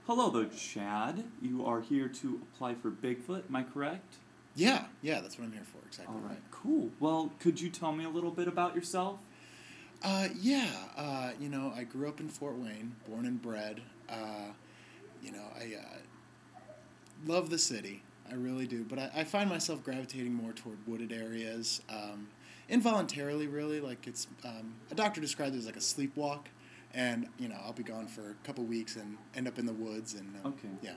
Hello there, Chad. You are here to apply for Bigfoot, am I correct? Yeah, that's what I'm here for, exactly All right, right. cool. Well, could you tell me a little bit about yourself? I grew up in Fort Wayne, born and bred. I love the city, I really do, but I find myself gravitating more toward wooded areas, involuntarily, really. Like a doctor described it as like a sleepwalk, and, I'll be gone for a couple weeks and end up in the woods, and, Okay. yeah.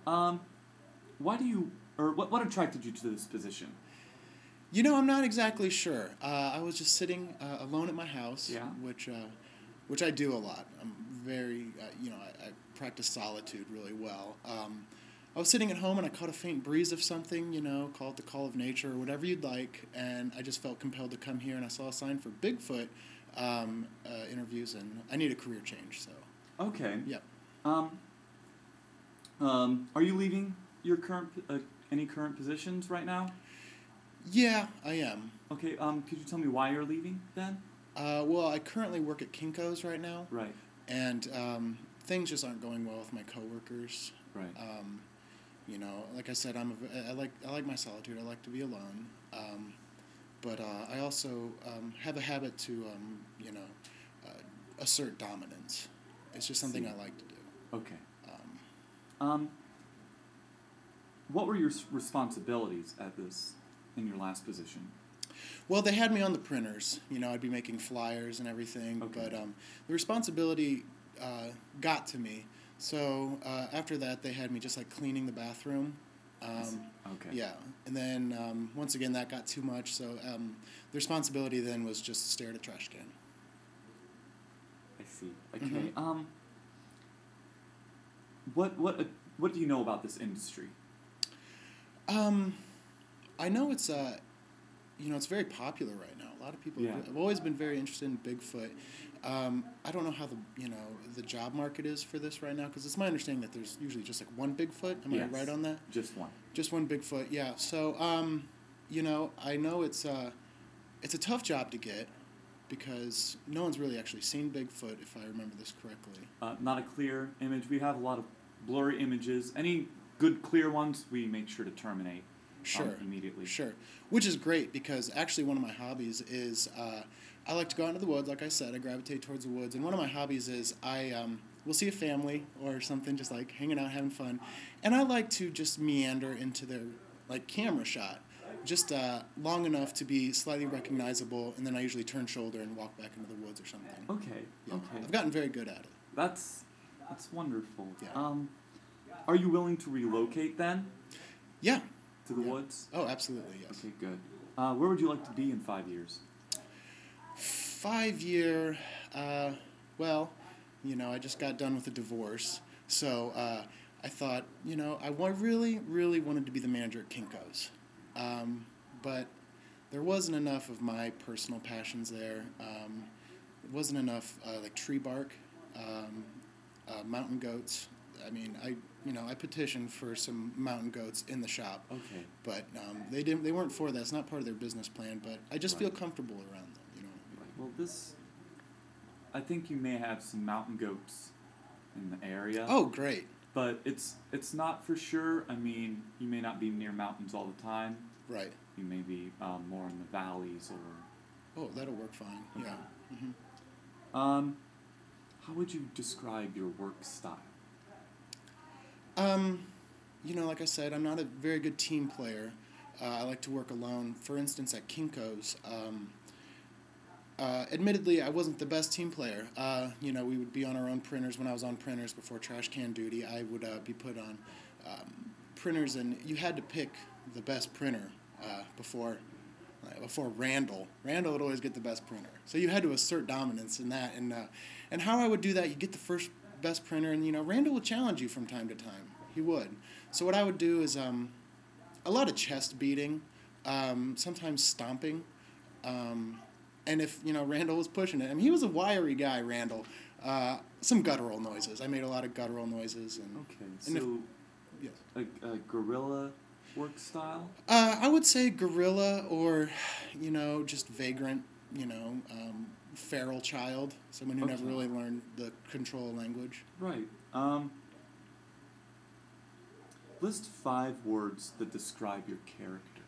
Um, what attracted you to this position? I'm not exactly sure. I was just sitting alone at my house, Yeah. which I do a lot. I'm very, I practice solitude really well. I was sitting at home and I caught a faint breeze of something, call it the call of nature or whatever you'd like, and I just felt compelled to come here, and I saw a sign for Bigfoot interviews, and I need a career change, so. Okay. Yep. Are you leaving your any current positions right now? Yeah, I am. Okay, could you tell me why you're leaving then? Well, I currently work at Kinko's right now. Right. And things just aren't going well with my coworkers. Right. Like I said, I like my solitude. I like to be alone. But I also have a habit to assert dominance. It's just something I like to do. Okay. What were your responsibilities in your last position? Well, they had me on the printers. I'd be making flyers and everything. Okay. But the responsibility got to me. So after that, they had me just like cleaning the bathroom. Okay. Yeah, and then once again that got too much. So the responsibility then was just to stare at a trash can. I see. Okay. Mm-hmm. What do you know about this industry? I know it's it's very popular right now. A lot of people have always been very interested in Bigfoot. I don't know how the job market is for this right now, because it's my understanding that there's usually just like one Bigfoot. Am I right on that? Just one. Just one Bigfoot. Yeah. So I know it's a tough job to get, because no one's really actually seen Bigfoot, if I remember this correctly. Not a clear image. We have a lot of blurry images. Any good clear ones, we make sure to terminate. Sure. Immediately. Sure. Which is great, because actually one of my hobbies is I like to go out into the woods. Like I said, I gravitate towards the woods. And one of my hobbies is I will see a family or something, just like hanging out, having fun. And I like to just meander into their camera shot, just long enough to be slightly recognizable. And then I usually turn shoulder and walk back into the woods or something. Okay. Yeah. Okay. I've gotten very good at it. That's wonderful. Yeah. Are you willing to relocate then? Yeah. To the woods? Oh, absolutely, yes. Okay, good. Where would you like to be in 5 years? 5 year, well, I just got done with a divorce, so I thought, I really, really wanted to be the manager at Kinko's, but there wasn't enough of my personal passions there. It wasn't enough tree bark, mountain goats. I mean, I petitioned for some mountain goats in the shop. Okay. But they weren't for that. It's not part of their business plan. But I just feel comfortable around them. Right. Well, I think you may have some mountain goats in the area. Oh, great. But it's not for sure. I mean, you may not be near mountains all the time. Right. You may be more in the valleys or. Oh, that'll work fine. Okay. Yeah. Mm-hmm. How would you describe your work style? Like I said, I'm not a very good team player. I like to work alone. For instance, at Kinko's, admittedly, I wasn't the best team player. We would be on our own printers. When I was on printers before trash can duty, I would be put on printers, and you had to pick the best printer before Randall. Randall would always get the best printer. So you had to assert dominance in that. And how I would do that, you get the first best printer, and Randall would challenge you from time to time. He would. So what I would do is a lot of chest beating, sometimes stomping, and if Randall was pushing it, I mean, he was a wiry guy, Randall. Some guttural noises. I made a lot of guttural noises. Yes. A guerrilla work style? I would say guerrilla, or just vagrant, feral child, someone who never really learned the control of language. Right. List 5 words that describe your character.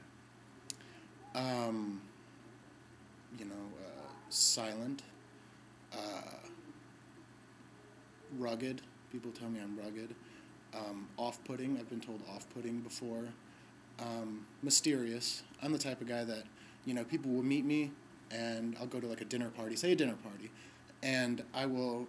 Silent, rugged. People tell me I'm rugged. Off-putting. I've been told off-putting before. Mysterious. I'm the type of guy that, people will meet me, and I'll go to like a dinner party, and I will,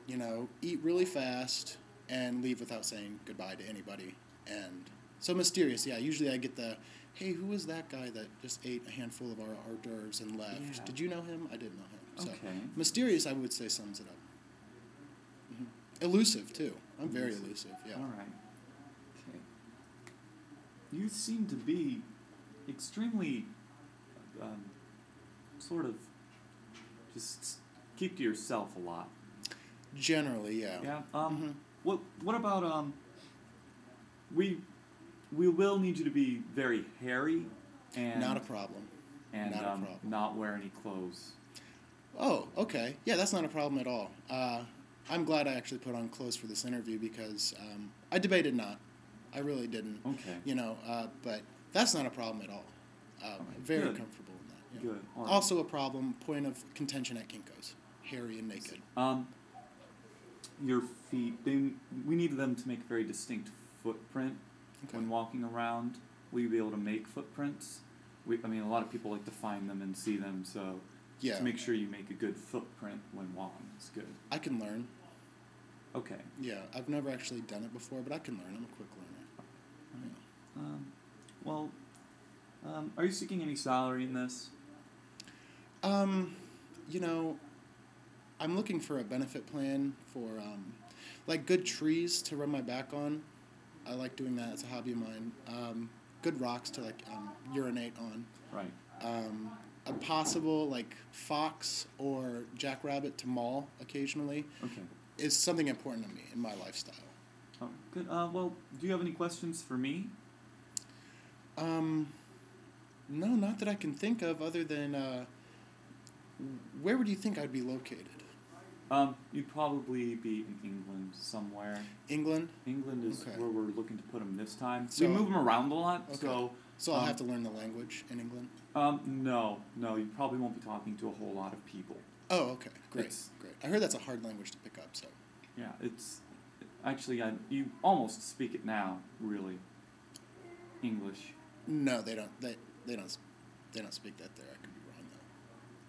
eat really fast and leave without saying goodbye to anybody. And so mysterious, yeah. Usually I get the, hey, who was that guy that just ate a handful of our hors d'oeuvres and left? Yeah. Did you know him? I didn't know him. So mysterious, I would say, sums it up. Mm-hmm. Elusive, too. I'm very elusive, yeah. All right. Okay. You seem to be extremely, sort of, just keep to yourself a lot. Generally, yeah. Yeah. What about we will need you to be very hairy and not a problem. And not wear any clothes. Oh, okay. Yeah, that's not a problem at all. I'm glad I actually put on clothes for this interview because I debated not. I really didn't. Okay. But that's not a problem at all. Very Good. comfortable in that. Yeah. Good. All right. Also a problem, point of contention at Kinko's. Hairy and naked. Your feet, we need them to make a very distinct footprint when walking around. Will you be able to make footprints? A lot of people like to find them and see them, so to make sure you make a good footprint when walking is good. I can learn. Okay. Yeah, I've never actually done it before, but I can learn. I'm a quick learner. Yeah. Are you seeking any salary in this? I'm looking for a benefit plan for, good trees to run my back on. I like doing that. It's a hobby of mine. Good rocks to, urinate on. Right. A possible, fox or jackrabbit to maul occasionally is something important to me in my lifestyle. Oh, good. Well, do you have any questions for me? No, not that I can think of other than, where would you think I'd be located? You'd probably be in England somewhere. England? England is where we're looking to put him this time. So, we move him around a lot, So I'll have to learn the language in England? No, you probably won't be talking to a whole lot of people. Oh, okay, great. I heard that's a hard language to pick up, so. Yeah, it's, actually, you almost speak it now, really. English. No, they don't speak that there. I could be wrong,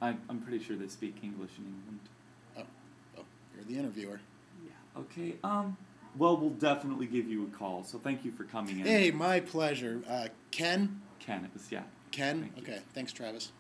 though. I'm pretty sure they speak English in England. Oh, you're the interviewer. Yeah. Okay, well, we'll definitely give you a call, so thank you for coming in. Hey, my pleasure. Ken? Ken, yeah. Ken? Okay, thanks, Travis.